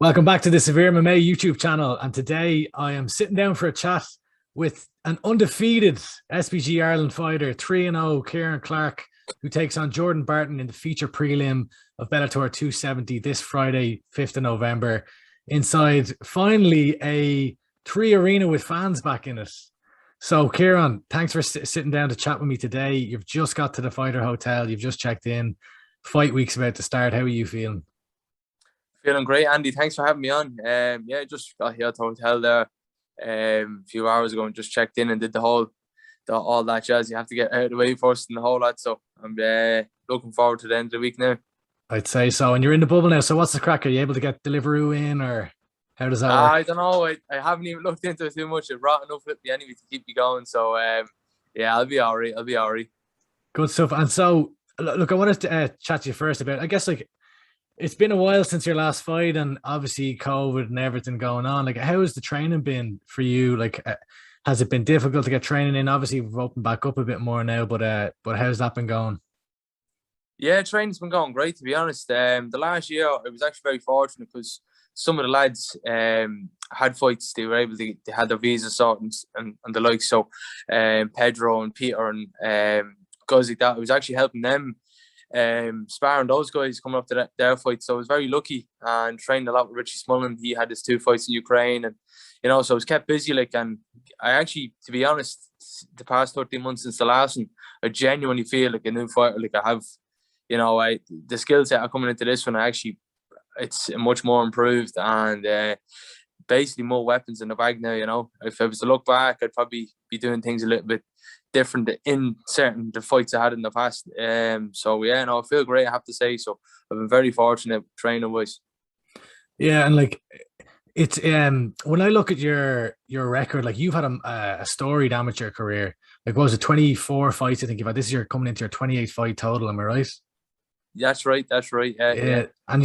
Welcome back to the SevereMMA YouTube channel. And today I am sitting down for a chat with an undefeated SBG Ireland fighter, 3-0, Ciarán Clarke, who takes on Jordan Barton in the feature prelim of Bellator 270 this Friday, 5th of November, inside finally a three arena with fans back in it. So Ciarán, thanks for sitting down to chat with me today. You've just got to the Fighter Hotel. You've just checked in. Fight week's about to start. How are you feeling? Feeling great, Andy. Thanks for having me on. Yeah, just got here at the hotel there a few hours ago and just checked in and did all that jazz. You have to get out of the way first and the whole lot. So I'm looking forward to the end of the week now. I'd say so. And you're in the bubble now. So what's the crack? Are you able to get Deliveroo in, or how does that work? I don't know. I haven't even looked into it too much. It brought enough with me anyway to keep me going. So yeah, I'll be all right. Good stuff. And so look, I wanted to chat to you first about, I guess, like, it's been a while since your last fight, and obviously COVID and everything going on. Like, how has the training been for you? Like, has it been difficult to get training in? Obviously, we've opened back up a bit more now, but how's that been going? Yeah, training's been going great, to be honest. The last year, I was actually very fortunate because some of the lads had fights. They were able to, they had their visas sorted and the like. So Pedro and Peter and guys like that, I was actually helping them sparring those guys coming up to their fight. So I was very lucky and trained a lot with Richie Smullen. He had his 2 fights in Ukraine, and so I was kept busy. Like, and I actually, to be honest, the past 13 months since the last one, I genuinely feel like a new fighter. Like, I have, the skill set I'm coming into this one, it's much more improved and basically more weapons in the bag now. If I was to look back, I'd probably be doing things a little bit different in certain the fights I had in the past. So yeah, I feel great, I have to say. So I've been very fortunate training wise. Yeah, and like, it's when I look at your record, like, you've had a storied amateur career. Like, what was it, 24 fights I think you've had? This is, you're coming into your 28th fight total, am I right? That's right. Yeah. And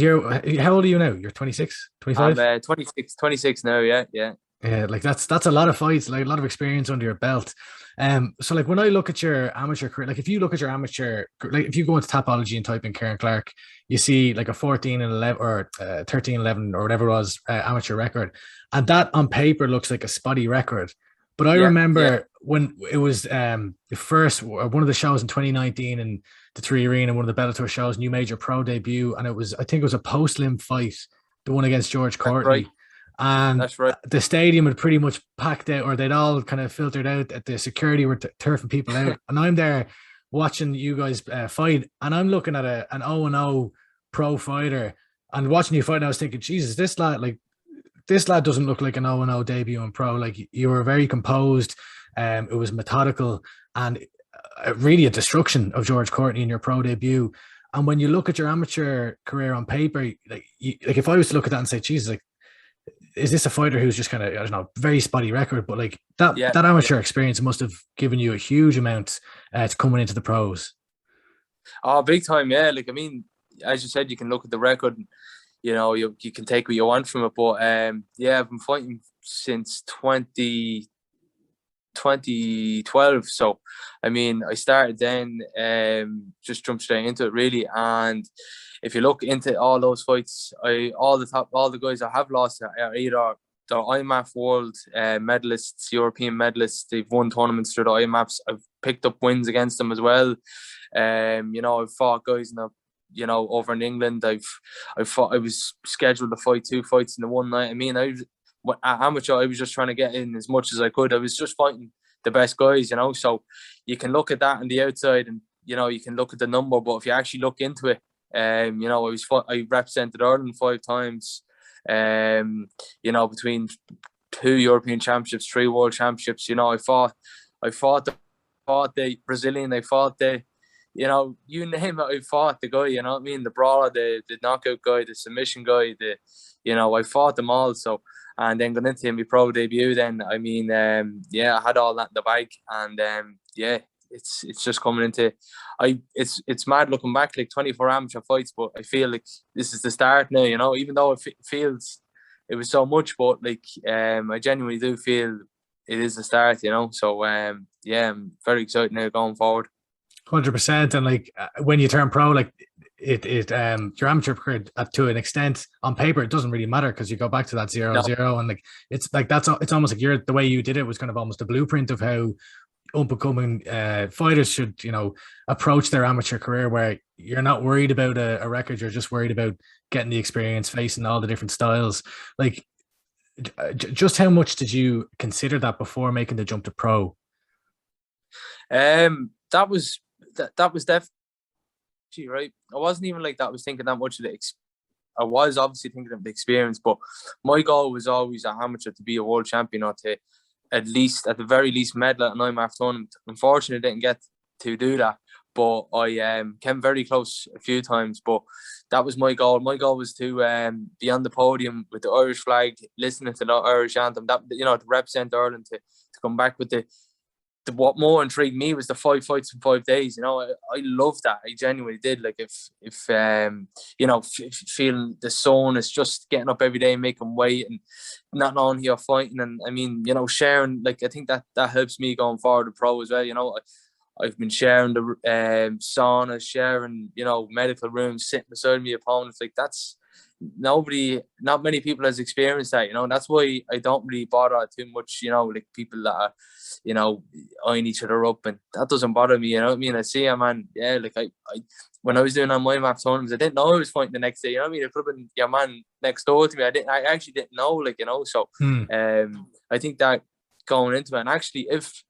how old are you now? You're 26, 25? I'm 26 now. Yeah. Yeah, like, that's a lot of fights, like a lot of experience under your belt. So like, when I look at your amateur career, like, if you look at your amateur, like, if you go into Tapology and type in Ciarán Clarke, you see like a 14-11 or 13-11 or whatever it was, amateur record, and that on paper looks like a spotty record. But I remember when it was the first one of the shows in 2019 in the 3 Arena, one of the Bellator shows, and you made your pro debut, and I think it was a post-limb fight, the one against George Courtney. Right. And that's right. The stadium had pretty much packed out, or they'd all kind of filtered out. At the security were turfing people out, and I'm there watching you guys fight, and I'm looking at an 0-0 pro fighter and watching you fight, and I was thinking, Jesus, this lad doesn't look like an 0-0 debut in pro. Like, you were very composed. It was methodical, and really a destruction of George Courtney in your pro debut. And when you look at your amateur career on paper, like if I was to look at that and say, Jesus, like, is this a fighter who's just kind of, I don't know, very spotty record, but like that amateur experience must have given you a huge amount to coming into the pros. Oh, big time. Yeah. Like, I mean, as you said, you can look at the record and, you can take what you want from it. But yeah, I've been fighting since 2012. So, I mean, I started then, just jumped straight into it really. And if you look into all those fights, all the guys I have lost are either the IMAF world medalists, European medalists. They've won tournaments through the IMAFs. I've picked up wins against them as well. I've fought guys over in England. I was scheduled to fight 2 fights in the one night. I mean, amateur, I was just trying to get in as much as I could. I was just fighting the best guys, so you can look at that on the outside and, you can look at the number, but if you actually look into it, I represented Ireland 5 times, between 2 European championships, 3 world championships. I fought the Brazilian, I fought the, you name it, I fought the guy, the brawler, the knockout guy, the submission guy, I fought them all. So, and then going into my pro debut, then, I mean, I had all that in the bag, and it's just coming into, it's mad looking back, like 24 amateur fights, but I feel like this is the start now, even though it feels it was so much, but like, I genuinely do feel it is the start, so I'm very excited now going forward. 100%. And like, when you turn pro, like, your amateur career to an extent on paper it doesn't really matter because you go back to that 0-0 and like it's almost like the way you did it was kind of almost a blueprint of how up and coming fighters should approach their amateur career, where you're not worried about a record, you're just worried about getting the experience, facing all the different styles. Like, just how much did you consider that before making the jump to pro? That was definitely right. I wasn't even like that. I was thinking that much of the I was obviously thinking of the experience, but my goal was always an amateur to be a world champion, or to at the very least medal at an IMMAF tournament. Unfortunately, I didn't get to do that, but I came very close a few times. But that was my goal. My goal was to be on the podium with the Irish flag, listening to the Irish anthem. That, to represent Ireland, to come back with what more intrigued me was the 5 fights in 5 days. I loved that. I genuinely did. Like, if feeling the soreness, just getting up every day, making weight, and not knowing who you're fighting, and I mean, sharing. Like, I think that helps me going forward to pro as well. I've been sharing the sauna, sharing medical rooms, sitting beside me opponents. Like, that's not many people has experienced that. That's why I don't really bother too much. Like, people that are eyeing each other up, and that doesn't bother me. You know what I mean? I see a man, like I when I was doing on my map tournaments, I didn't know I was fighting the next day. You know what I mean? It could have been your man next door to me. I actually didn't know. Like, so I think that going into it, and actually, if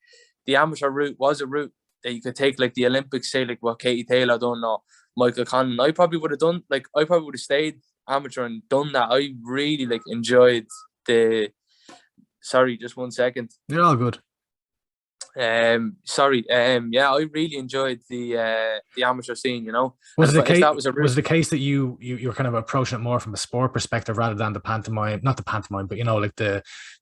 the amateur route was a route that you could take, like the Olympics, say, like what Katie Taylor done or Michael Conlan, I probably would have stayed amateur and done that. I really enjoyed the. Sorry, just 1 second. You're all good. Yeah, I really enjoyed the amateur scene. Was it the case that you were kind of approaching it more from a sport perspective rather than the pantomime? Not the pantomime, but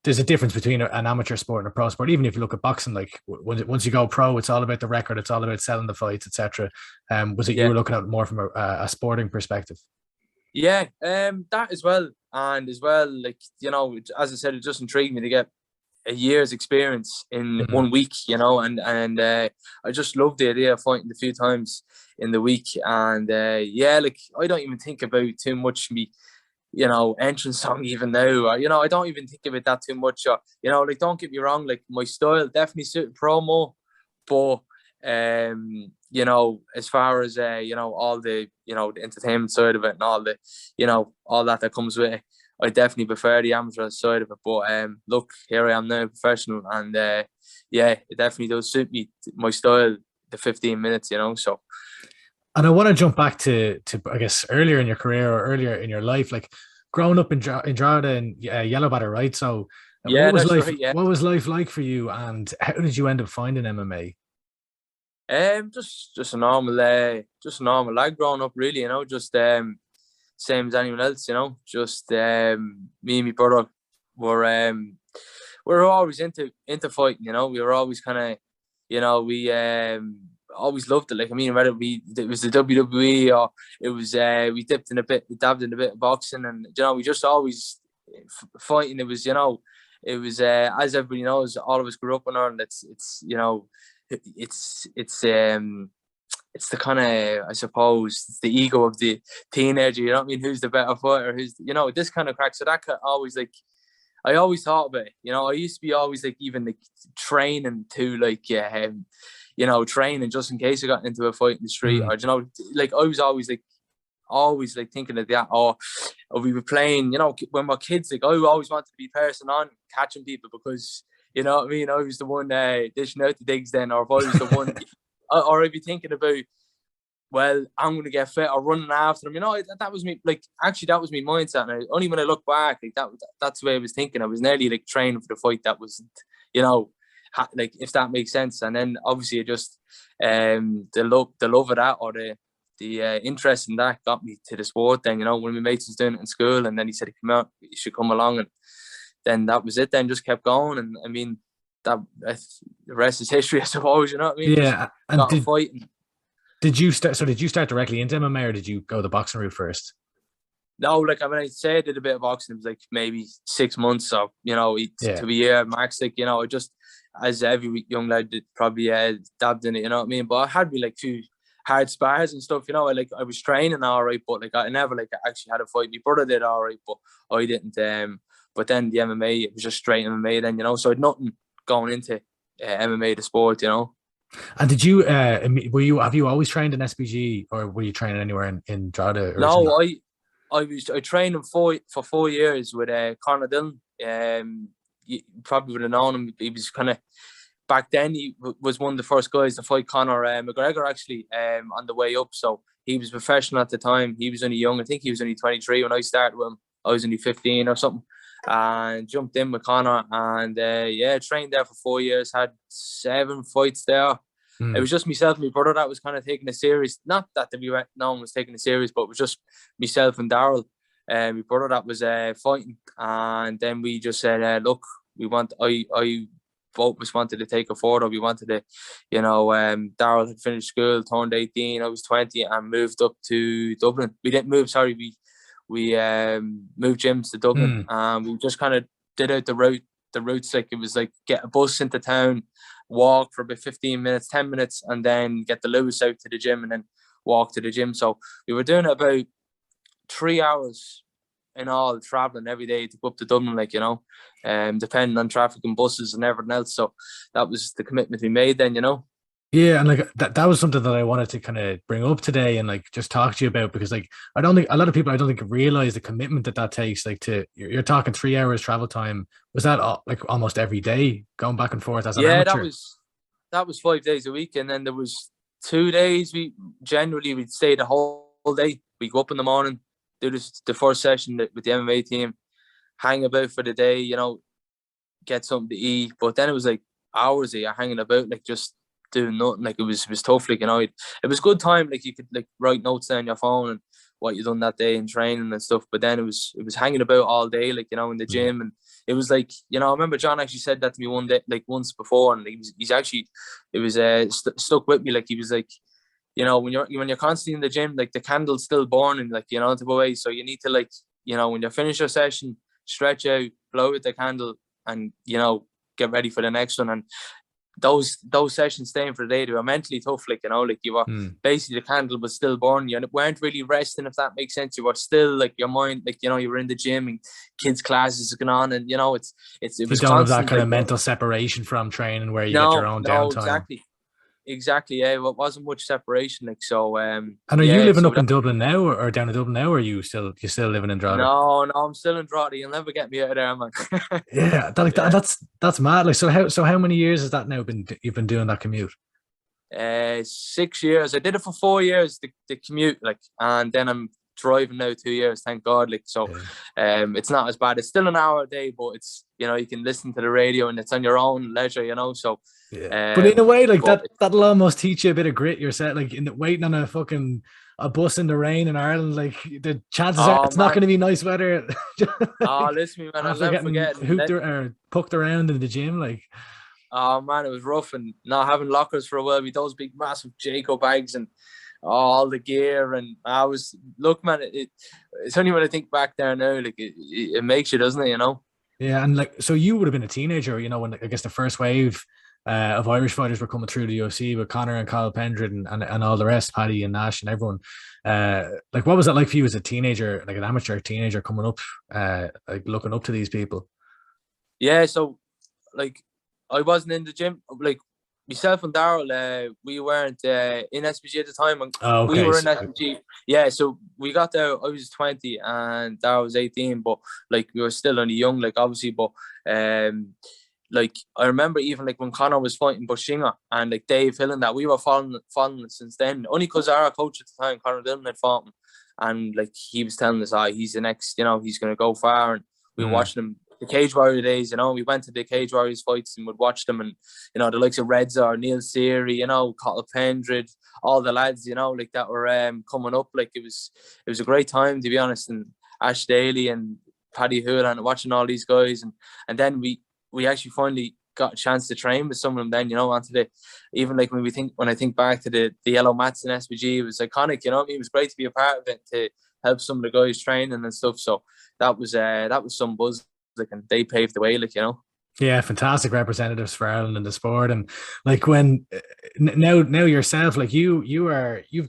there's a difference between an amateur sport and a pro sport. Even if you look at boxing, like once you go pro, it's all about the record, it's all about selling the fights, etc. Was it you were looking at it more from a sporting perspective? Yeah, that as well, and as well, as I said, it just intrigued me to get a year's experience in 1 week, and I just loved the idea of fighting a few times in the week, and I don't even think about too much me, entrance song even now, I don't even think of it that too much, don't get me wrong, like my style definitely suited promo, but as far as all the the entertainment side of it and all the all that comes with it, I definitely prefer the amateur side of it. But look, here I am now, professional, and it definitely does suit me, my style, the 15 minutes, so. And I want to jump back to I guess earlier in your career or earlier in your life, like growing up in Drogheda and Yellowbatter, right? So what was life like for you, and how did you end up finding MMA? Just a normal lad growing up, really, just same as anyone else, just me and my brother were always into fighting, we were always kind of, we always loved it. Like, I mean, whether it was the WWE or it was we dabbed in a bit of boxing, and we just always fighting. It was as everybody knows, all of us grew up in Ireland. It's the kind of, I suppose, it's the ego of the teenager. You know what I mean? Who's the better fighter? Who's this kind of crack? So that always I always thought about it. I used to be always even training to training just in case I got into a fight in the street, or I was always thinking of that. Or we were playing, when we're kids, I always wanted to be person on catching people, because you know what I mean, I was the one dishing out the digs then, or if I was the one, or I'd be thinking about, well, I'm going to get fit, or running after them. That was me. Actually, that was my mindset. And only when I look back, that's the way I was thinking. I was nearly training for the fight that wasn't, if that makes sense. And then obviously just the love of that, or the interest in that, got me to the sport. Then when my mates was doing it in school, and then he said, "Come out, you should come along," and then that was it. Then just kept going, and I mean, the rest is history, I suppose. You know what I mean? Yeah. And did you start directly into MMA, or did you go the boxing route first? No, I say I did a bit of boxing. It was maybe 6 months, or to a year max. I just, as every young lad did, probably dabbed in it. You know what I mean? But I had me hard spars and stuff, you know. I was training all right, but like I never like actually had a fight. My brother did all right, but I didn't. But then the MMA, it was just straight MMA then, you know. So I had nothing going into MMA, the sport, you know. And did you have you always trained in SBG, or were you training anywhere in Drogheda originally? No, I trained him for 4 years with Conor Dillon. You probably would have known him. He was kind of, back then he was one of the first guys to fight Conor McGregor actually, on the way up. So he was professional at the time. He was only young. I think he was only 23 when I started with him. I was only 15 or something, and jumped in with Conor, and trained there for 4 years. Had 7 fights there. It was just myself and my brother that was kind of taking it serious. Not that no one was taking it serious, but it was just myself and Daryl, my brother, that was fighting. And then we just said, look, I both of us wanted to take it forward. We wanted to, you know, Daryl had finished school, turned 18, I was 20, and moved up to Dublin. We didn't move, sorry, we moved gyms to Dublin, and we just kind of did out the routes. Like, it was like get a bus into town, walk for about 15 minutes, 10 minutes, and then get the Lewis out to the gym, and then walk to the gym. So we were doing about 3 hours in all, traveling every day to go up to Dublin, like, you know, depending on traffic and buses and everything else. So that was the commitment we made then, you know. Yeah, and like that was something that I wanted to kind of bring up today and like just talk to you about, because like I don't think a lot of people realize the commitment that takes. Like, you're talking 3 hours travel time. Was that like almost every day going back and forth as an amateur? that was 5 days a week, and then there was 2 days we'd stay the whole day. We go up in the morning, do the first session with the MMA team, hang about for the day, you know, get something to eat. But then it was like hours of you hanging about, like just doing nothing. Like, it was tough. Like, you know, it was good time. Like, you could like write notes down your phone and what you done that day in training and stuff. But then it was hanging about all day, like, you know, in the gym. And it was like, you know, I remember John actually said that to me one day, like once before, and he's actually, it was stuck with me. Like, he was like, you know, when you're constantly in the gym, like the candle's still burning, like, you know, to go away. So you need to, like, you know, when you finish your session, stretch out, blow out the candle, and, you know, get ready for the next one. And those sessions staying for the day, they were mentally tough, like, you know, like you were basically, the candle was still burning. You weren't really resting, if that makes sense. You were still, like, your mind, like, you know, you were in the gym and kids' classes going on, and, you know, it was you don't have that kind of mental separation from training where you get your own downtime. Exactly, yeah. Well, it wasn't much separation, like, so. And are you living up in Dublin now, or down in Dublin now, or are you still living in Drogheda? No, I'm still in Drogheda. You'll never get me out of there, man. Yeah, that's mad. Like, so how many years has that now you've been doing that commute? 6 years. I did it for 4 years, the commute, like, and then I'm driving now 2 years, thank God. Like, so it's not as bad. It's still an hour a day, but it's, you know, you can listen to the radio and it's on your own leisure, you know. So but in a way, like, that'll almost teach you a bit of grit yourself, like, in waiting on a bus in the rain in Ireland. Like, the chances are it's not going to be nice weather. Listen, man, I'll never forget hooped or pucked around in the gym, like. Oh man, it was rough, and not having lockers for a while with those big massive Jayco bags and all the gear. And I was, look, man, it's only when I think back there now, like, it makes you, doesn't it, you know? Yeah, and like, so you would have been a teenager, you know, when I guess the first wave of Irish fighters were coming through the UFC with Conor and Kyle Pendred and all the rest, Paddy and Nash and everyone. Like, what was that like for you as a teenager, like an amateur teenager coming up, like looking up to these people? Yeah, so like, I wasn't in the gym. Like, myself and Daryl, we weren't in SBG at the time. We were in SBG. Yeah, so we got there. I was 20 and Daryl was 18, but like, we were still only young, like, obviously. But like, I remember even like when Conor was fighting Bushinga and like Dave Hill and that, we were following since then. Only because our coach at the time, Conor Dillon, had fought him, and like, he was telling us, he's the next, you know, he's going to go far. And we were watching him. The Cage Warrior days, you know, we went to the Cage Warriors fights and would watch them, and, you know, the likes of Reds or Neil Seary, you know, Kyle Pendred, all the lads, you know, like, that were coming up. Like, it was a great time, to be honest. And Ash Daly and Paddy Hood, and watching all these guys, and then we actually finally got a chance to train with some of them then, you know, onto the, even like when I think back to the yellow mats in SBG, it was iconic, you know. It was great to be a part of it, to help some of the guys training and stuff. So that was some buzz. Like, and they paved the way, like, you know. Yeah, fantastic representatives for Ireland in the sport. And like when now yourself, like you've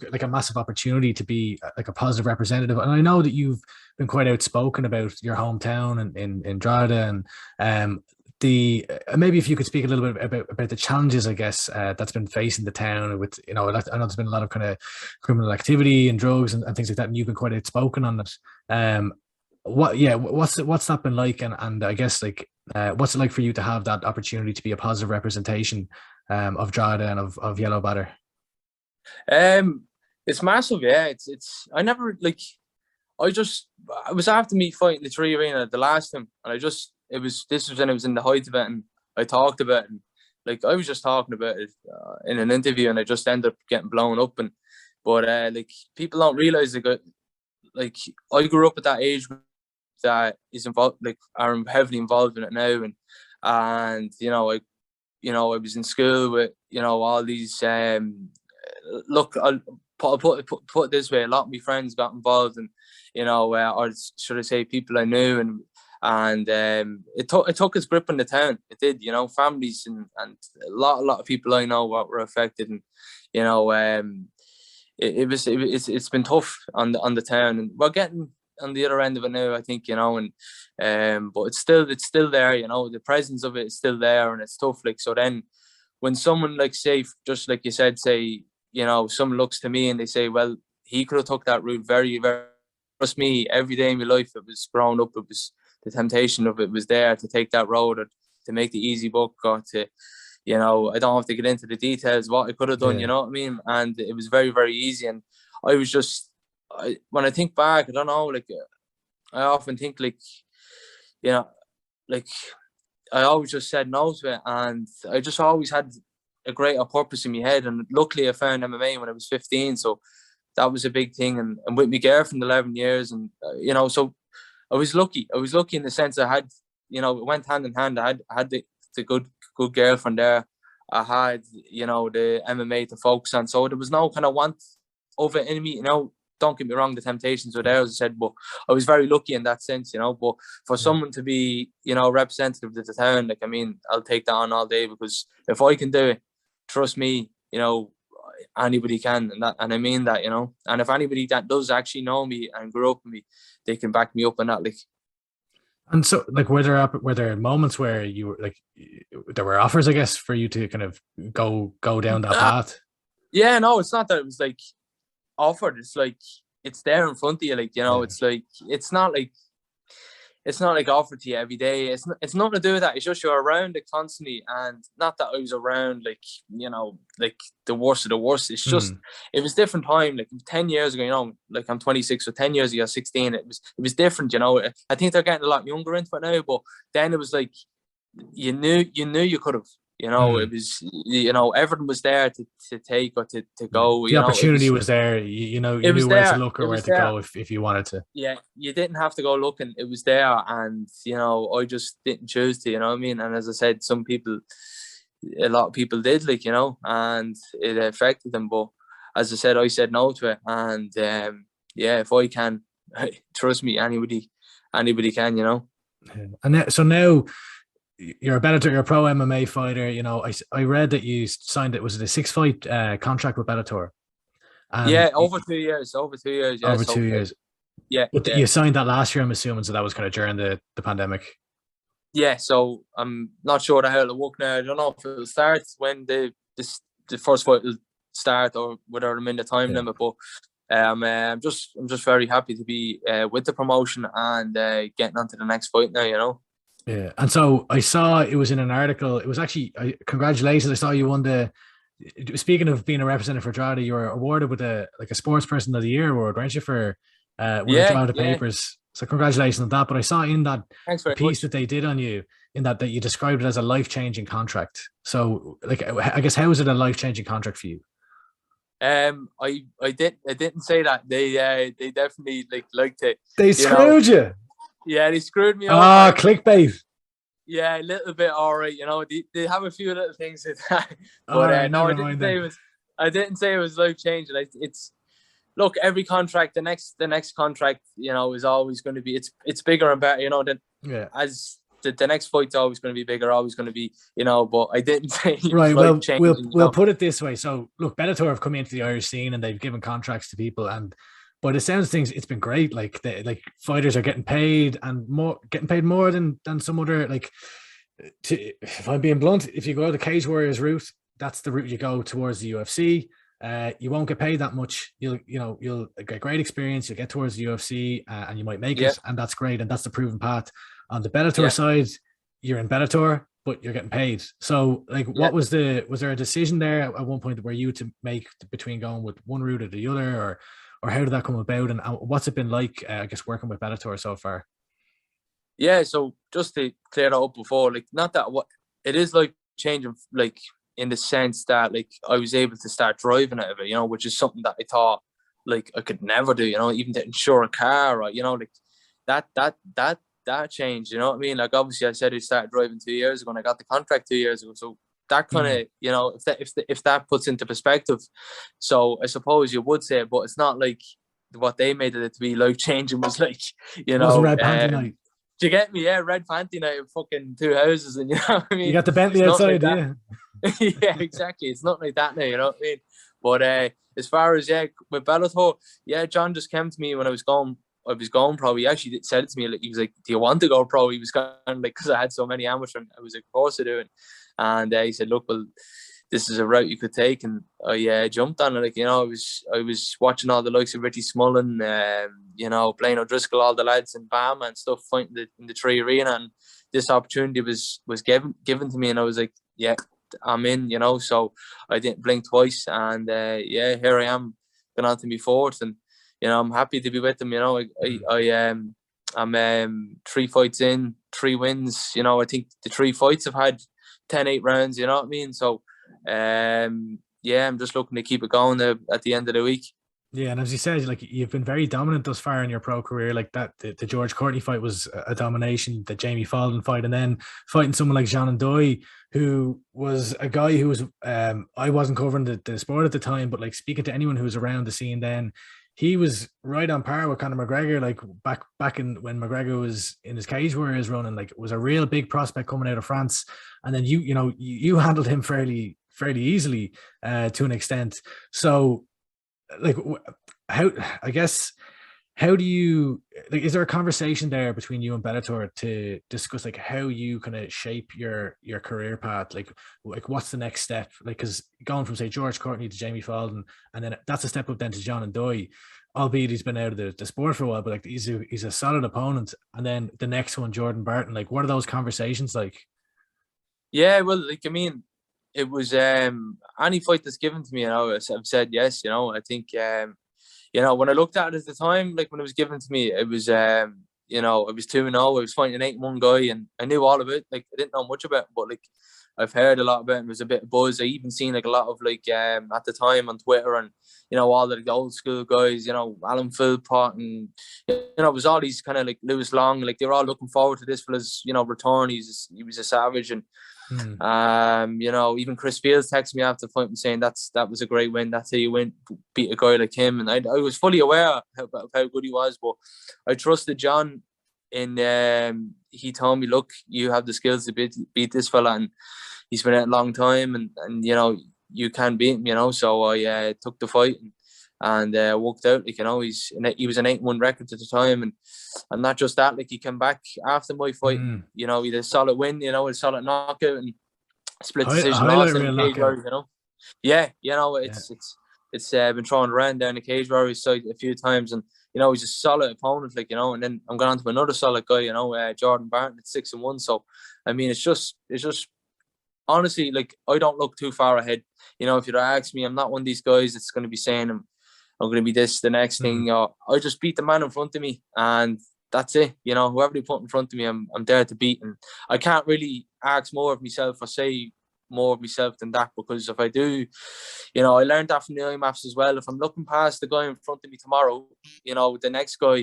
got like a massive opportunity to be like a positive representative. And I know that you've been quite outspoken about your hometown and in Drogheda, and the maybe if you could speak a little bit about the challenges, I guess, that's been facing the town with, I know there's been a lot of kind of criminal activity and drugs and things like that, and you've been quite outspoken on it. What's that been like, and I guess like what's it like for you to have that opportunity to be a positive representation of Drogheda and of Yellow Batter? It's massive, yeah. It's I never like I was after me fighting the Tree Arena the last time, and this was when it was in the height of it, and I talked about it, and like I was just talking about it in an interview, and I just ended up getting blown up, but like people don't realize like I grew up at that age that is involved, like are heavily involved in it now, and I was in school with all these look, I'll put it this way, a lot of my friends got involved, and or should I say people I knew, and it took its grip on the town. It did, families and a lot of people I know were affected, and it's been tough on the town, and we're getting on the other end of it now, I think, and but it's still there, the presence of it is still there, and it's tough. Like, so then when someone, like, say, just like you said, say, someone looks to me and they say, well, he could have took that route very, very, trust me, every day in my life, it was growing up, it was the temptation of it was there to take that road, or to make the easy buck, or to, I don't have to get into the details what I could have done, Yeah. you know what I mean? And it was very, very easy. And I was just, when I think back, I don't know, like, I often think, like, like, I always just said no to it, and I just always had a greater purpose in my head. And luckily I found MMA when I was 15, so that was a big thing. And with my girlfriend 11 years, and so I was lucky in the sense I had, it went hand in hand. I had the good girlfriend there. I had, the MMA to focus on, so there was no kind of want of it in me, don't get me wrong, the temptations were there, as I said, but I was very lucky in that sense, but for someone to be, representative of the town, like, I mean, I'll take that on all day, because if I can do it, trust me, anybody can, and I mean that, and if anybody that does actually know me and grew up with me, they can back me up on that, like. And so, like, were there moments where you were like, there were offers, I guess, for you to kind of go down that path? Yeah, no, it's not that it was like offered. It's like it's there in front of you, like, Yeah. it's like it's not like offered to you every day. It's nothing to do with that. It's just you're around it constantly, and not that I was around like like the worst of the worst. It's just it was different time. Like 10 years ago, like I'm 26, so 10 years ago, 16, it was different. I think they're getting a lot younger into it now, but then it was like you knew you could have. It was, everything was there to take or to go. The opportunity was there. You knew where to look or where to go if you wanted to. Yeah, you didn't have to go looking. It was there, and I just didn't choose to. You know what I mean? And as I said, a lot of people did, like, and it affected them. But as I said, I said no to it, and yeah, if I can, trust me, anybody can. And so now, you're a Bellator, you're a pro MMA fighter. I read that you signed was it a 6-fight contract with Bellator? Yeah, over 2 years. Over 2 years. Yeah, over 2 years. Yeah, but you signed that last year, I'm assuming. So that was kind of during the pandemic. Yeah, so I'm not sure how it'll work now. I don't know if it'll start when the first fight will start, or whether I'm in the time limit. But I'm just very happy to be with the promotion and getting on to the next fight now. Yeah, and so I saw it was in an article. It was actually congratulations. I saw you won the. Speaking of being a representative for Drogheda, you were awarded with a sports person of the year award, weren't you, for one of the Drogheda papers? So congratulations on that. But I saw in that piece that they did on you, in that you described it as a life-changing contract. So, like, I guess, how is it a life-changing contract for you? I didn't say that. They definitely liked it. They screwed you. Yeah, they screwed me. Ah, clickbait. Yeah, a little bit. All right, they have a few little things with that. But no, I didn't say it was life changing. It's look, every contract, the next contract, is always going to be it's bigger and better. As the next fight's always going to be bigger, always going to be, you know, but I didn't say it right. was Well, life-changing, we'll put it this way. So look, Bellator have come into the Irish scene and they've given contracts to people, and by the sounds of things, it's been great. Like fighters are getting paid more than some other, like, if I'm being blunt, if you go the Cage Warriors route, that's the route you go towards the UFC. You won't get paid that much. You'll get great experience. You'll get towards the UFC, and you might make it, and that's great. And that's the proven path. On the Bellator side, you're in Bellator, but you're getting paid. So, like, what was there a decision there at one point where you to make between going with one route or the other, or how did that come about? And what's it been like, I guess, working with Bellator so far? Yeah, so just to clear that up before, like, not that what it is like changing, like, in the sense that, like, I was able to start driving out of it, you know, which is something that I thought, like, I could never do, you know, even to insure a car, or, you know, like, that changed, you know what I mean? Like, obviously I said I started driving 2 years ago and I got the contract 2 years ago, so that kind of, you know, if that puts into perspective, so I suppose you would say, but it's not like what they made it to be life changing was, like, you know, Red Panty night. Do you get me? Yeah, red panty night of fucking 2 houses, and you know what I mean. You got the Bentley outside, like yeah, exactly. It's not like that now, you know what I mean. But as far as with Bellator, John just came to me when I was going pro. He actually said it to me, like, he was like, "Do you want to go pro?" He was kind of like, because I had so many amateur, and I was like, "Of course I do." And he said, "Look, well, this is a route you could take," and I jumped on it. Like, you know, I was watching all the likes of Richie Smullen, you know, Blaine O'Driscoll, all the lads in Bama and stuff fighting in the Tree Arena, and this opportunity was given to me, and I was like, "Yeah, I'm in," you know. So I didn't blink twice, and here I am, going on to me fourth, and, you know, I'm happy to be with them. You know, I'm 3 fights in, 3 wins. You know, I think the 3 fights have had 10-8 rounds. You know what I mean? So, I'm just looking to keep it going at the end of the week. Yeah, and as you said, like, you've been very dominant thus far in your pro career. Like that, the George Courtney fight was a domination. The Jamie Faldon fight, and then fighting someone like Jean Ndoye, who was a guy who was I wasn't covering the sport at the time, but, like, speaking to anyone who was around the scene then, he was right on par with Conor McGregor. Like back in when McGregor was in his Cage Warriors run, and, like, was a real big prospect coming out of France. And then you handled him fairly easily to an extent. So, like, how do you, like, is there a conversation there between you and Bellator to discuss, like, how you kind of shape your career path? Like what's the next step? Like, because going from, say, George Courtney to Jamie Faldon, and then that's a step up then to John Ndoye, albeit he's been out of the sport for a while, but, like, he's a solid opponent. And then the next one, Jordan Barton, like, what are those conversations like? Yeah, well, like, I mean, it was any fight that's given to me, you know, I've said yes. You know, I think you know, when I looked at it at the time, like, when it was given to me, it was you know, I was 2-0. I was fighting an 8-1 guy, and I knew all about it. Like, I didn't know much about it, but, like, I've heard a lot about it. It was a bit of buzz. I even seen, like, a lot of, like, at the time on Twitter, and, you know, all the old school guys, you know, Alan Philpott, and, you know, it was all these kind of, like, Lewis Long, like, they were all looking forward to this fella's, you know, return. He was a savage. And you know, even Chris Fields texted me after the fight and saying that was a great win. That's how you win, beat a guy like him. And I was fully aware of how good he was, but I trusted John. And he told me, "Look, you have the skills to beat this fella, and he's been out a long time, and you know, you can beat him." You know, so I took the fight and worked out. Like, you know, he was an 8-1 record at the time, and not just that, like, he came back after my fight. You know, he had a solid win, you know, a solid knockout, and split decision loss in the Cage Warriors, you know. Yeah, you know, it's been thrown around down the Cage Warriors side a few times, and, you know, he's a solid opponent, like, you know. And then I'm going on to another solid guy, you know, Jordan Barton at 6-1. So, I mean, it's just honestly, like, I don't look too far ahead. You know, if you'd ask me, I'm not one of these guys that's going to be saying I'm going to be this, the next thing. I just beat the man in front of me, and that's it. You know, whoever they put in front of me, I'm there to beat. And I can't really ask more of myself or say more of myself than that, because if I do, you know, I learned that from the IMAFs as well. If I'm looking past the guy in front of me tomorrow, you know, the next guy.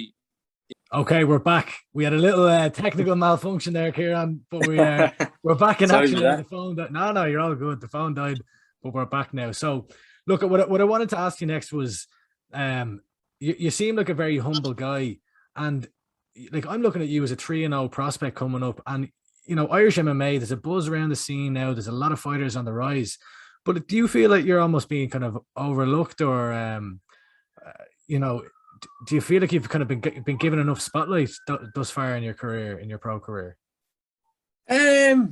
Okay, we're back. We had a little technical malfunction there, Ciarán, but we're back in action. The phone no, you're all good. The phone died, but we're back now. So, look, what I wanted to ask you next was, you seem like a very humble guy, and, like, I'm looking at you as a 3-0 prospect coming up, and Irish MMA, there's a buzz around the scene now. There's a lot of fighters on the rise. But do you feel like you're almost being kind of overlooked, or do you feel like you've kind of been given enough spotlight thus far in your career, in your pro career? But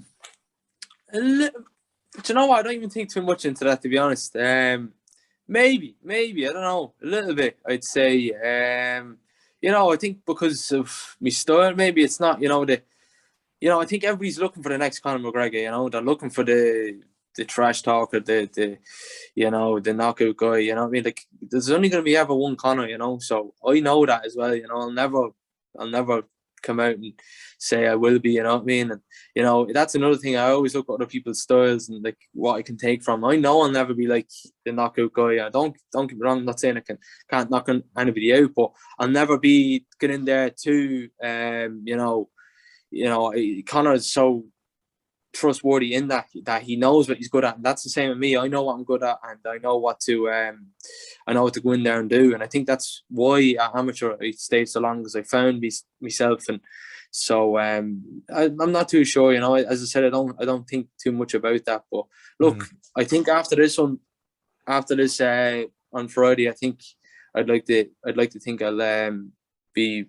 you know what? I don't even think too much into that, to be honest. Maybe, I don't know, a little bit, I'd say. I think because of my style, maybe it's not, I think everybody's looking for the next Conor McGregor, they're looking for the trash talker, the knockout guy, you know what I mean? Like, there's only going to be ever one Conor, so I know that as well, I'll never come out and say I will be, you know what I mean? And, that's another thing. I always look at other people's styles and like what I can take from. I know I'll never be like the knockout guy. Don't get me wrong, I'm not saying I can't knock anybody out, but I'll never be get in there too. Conor is so trustworthy in that he knows what he's good at, and that's the same with me. I know what I'm good at, and I know what to go in there and do. And I think that's why at amateur I stayed so long, because I found myself. And so I'm not too sure, as I said, I don't think too much about that. But look, I think after this on Friday, I think I'd like to think I'll be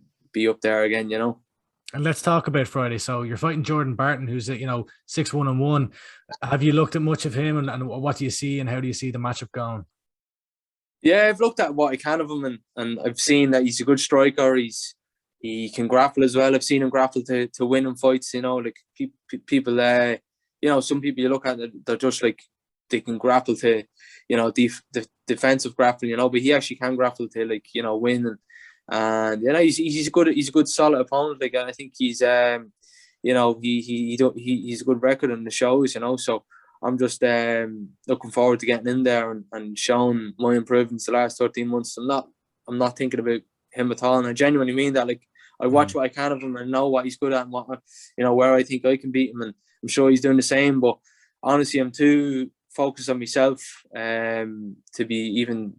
up there again, And let's talk about Friday. So you're fighting Jordan Barton, who's 6-1-1. Have you looked at much of him, and what do you see, and how do you see the matchup going? Yeah, I've looked at what I can of him, and I've seen that he's a good striker. He can grapple as well. I've seen him grapple to win in fights. Like people, some people you look at, they're just like they can grapple to, defensive grappling. But he actually can grapple to win. And he's a good solid opponent. Like, I think he's he's a good record in the shows. So I'm just looking forward to getting in there and showing my improvements the last 13 months. I'm not thinking about him at all, and I genuinely mean that. Like, I watch what I can of him and know what he's good at, and what where I think I can beat him, and I'm sure he's doing the same. But honestly, I'm too focused on myself to be even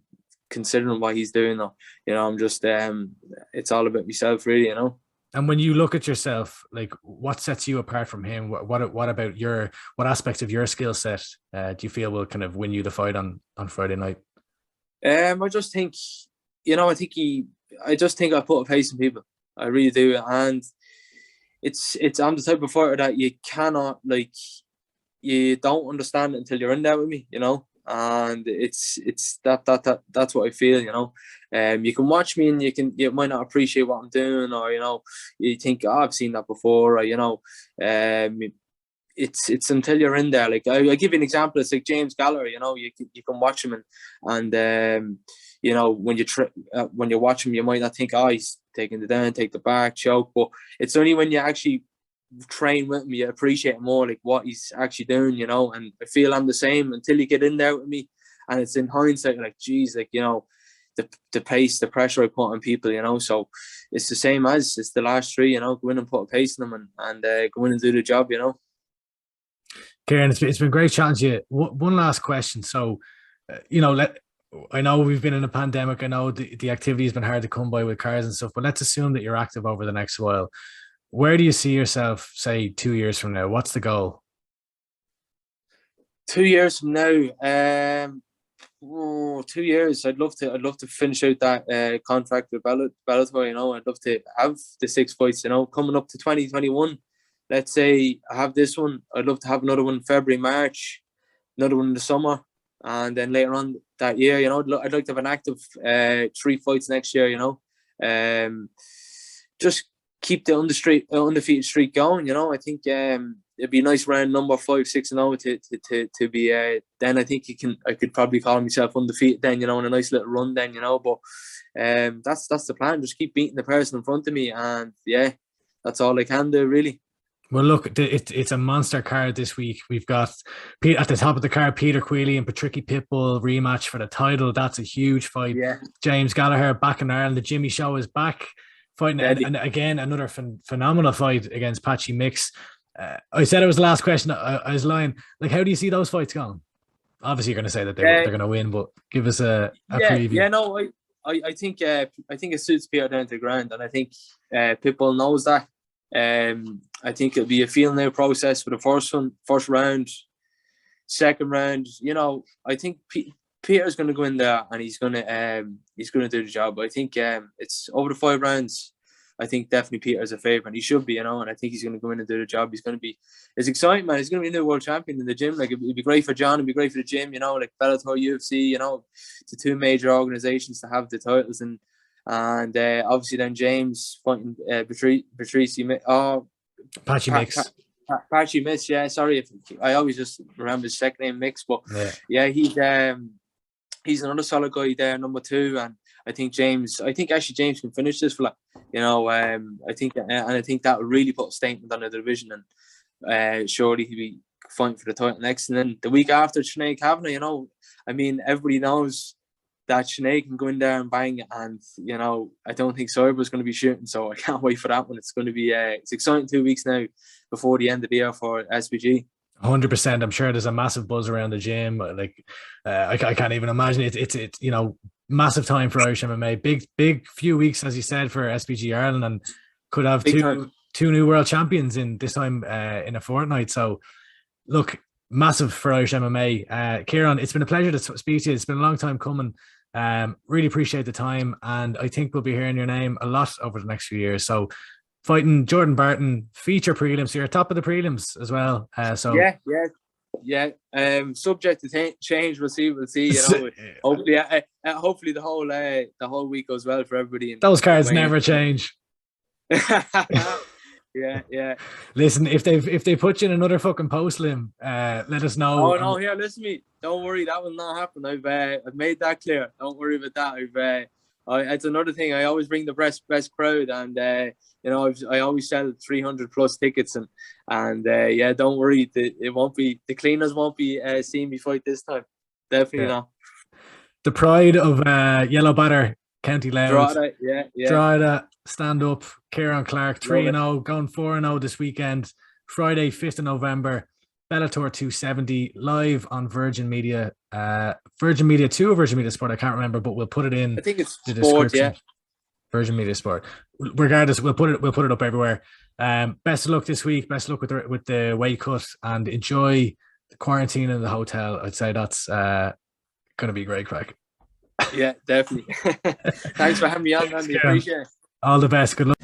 considering what he's doing though. I'm just it's all about myself, really. And when you look at yourself, like, what sets you apart from him? What about what aspects of your skill set do you feel will kind of win you the fight on Friday night? I just think I put a face in people. I really do. And I'm the type of fighter that you cannot, you don't understand it until you're in there with me, and it's that's what I feel. You can watch me and you might not appreciate what I'm doing, or you think, oh, I've seen that before, or it's until you're in there. Like, I give you an example. It's like James Gallagher. You can watch him and when you watch him, you might not think, oh, he's taking the down, take the back, choke, but it's only when you actually train with me, you appreciate more, like, what he's actually doing, and I feel I'm the same until you get in there with me, and it's in hindsight, like, geez, like, the pace, the pressure I put on people, so it's the same as it's the last three, go in and put a pace in them and go in and do the job, Ciarán, it's been great chatting to you. One last question. So, I know we've been in a pandemic. I know the activity has been hard to come by with cars and stuff, but let's assume that you're active over the next while. Where do you see yourself, say, 2 years from now? What's the goal? 2 years from now, 2 years. I'd love to finish out that contract with Bellator. I'd love to have the 6 fights. Coming up to 2021. Let's say I have this one. I'd love to have another one in February, March, another one in the summer, and then later on that year, I'd like to have an active 3 fights next year. Just keep the undefeated streak going. I think it'd be a nice round number 5, 6, and 0 to be. Then I think I could probably call myself undefeated. Then in a nice little run. Then but that's the plan. Just keep beating the person in front of me, and yeah, that's all I can do, really. Well, look, it's a monster card this week. We've got at the top of the card, Peter Queally and Patricky Pitbull rematch for the title. That's a huge fight. Yeah. James Gallagher back in Ireland. The Jimmy Show is back fighting, and again another phenomenal fight against Patchy Mix. I said it was the last question. I was lying. Like, how do you see those fights going? Obviously, you're going to say that they're going to win, but give us a preview. Yeah, no, I think it suits Peter down to the ground, and I think Pitbull knows that. I think it'll be a feeling out process for the first round, second round. You know, I think Peter's going to go in there and he's going to do the job. I think it's over the 5 rounds. I think definitely Peter's a favourite. He should be, you know, and I think he's going to go in and do the job. It's exciting, man. He's going to be a new world champion in the gym. Like, it'd be great for John. It'd be great for the gym, you know, like Bellator, UFC, you know, the 2 major organisations to have the titles. And obviously then James fighting Patchy Mix. Patchy Mix, yeah. Sorry, I always just remember his second name Mix, but yeah, he's another solid guy there, number 2, and I think James can finish this for, like, you know. I think that will really put a statement on the division, and surely he'll be fighting for the title next. And then the week after, Sinead Kavanagh, you know, I mean, everybody knows that Sinead can go in there and bang, and you know, I don't think Cyber's going to be shooting, so I can't wait for that one. It's going to be it's exciting 2 weeks now before the end of the year for SBG. 100%. I'm sure there's a massive buzz around the gym. Like, I can't even imagine it. It's you know, massive time for Irish MMA. Big few weeks, as you said, for SBG Ireland, and could have two new world champions in this time in a fortnight. So, look, massive for Irish MMA. Ciarán, it's been a pleasure to speak to you. It's been a long time coming. Really appreciate the time, and I think we'll be hearing your name a lot over the next few years. So, fighting Jordan Barton, feature prelims. So you're top of the prelims as well. Yeah. Subject to change. We'll see. You know, hopefully the whole week goes well for everybody. Those cards never change. Yeah. Listen, if they put you in another fucking post limb, let us know. Oh no, here, listen to me. Don't worry, that will not happen. I've made that clear. Don't worry about that. It's another thing. I always bring the best crowd, and you know, I always sell 300 plus tickets, and yeah, don't worry. The cleaners won't be seeing me fight this time. Definitely not. The pride of Yellow Batter, County Louth. Drogheda, stand up. Ciarán Clarke, 3-0, going 4-0 this weekend. Friday, 5th of November. Bellator 270 live on Virgin Media. Virgin Media 2 or Virgin Media Sport, I can't remember, but we'll put it in. I think it's the Sport, description. Yeah. Virgin Media Sport. Regardless, we'll put it up everywhere. Best of luck this week. Best of luck with the weight cut, and enjoy the quarantine in the hotel. I'd say that's going to be great crack. Yeah, definitely. Thanks for having me on, Andy. Appreciate it. All the best. Good luck.